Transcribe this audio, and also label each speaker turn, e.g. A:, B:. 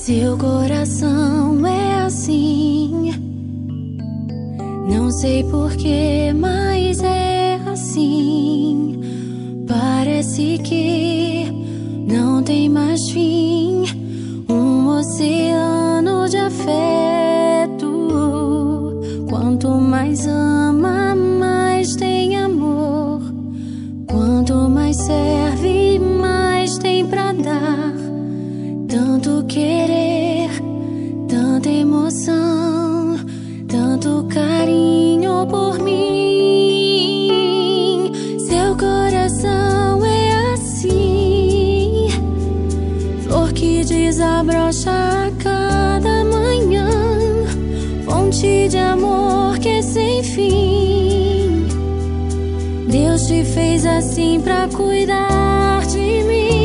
A: Seu coração é assim, não sei porquê, mas é assim. Parece que não tem mais fim, um oceano de afeto. Quanto mais ama, mais tem amor. Quanto mais serve, mais tem pra dar. Tanto querer, tanta emoção, tanto carinho por mim. Seu coração é assim, flor que desabrocha a cada manhã, fonte de amor que é sem fim. Deus te fez assim pra cuidar de mim.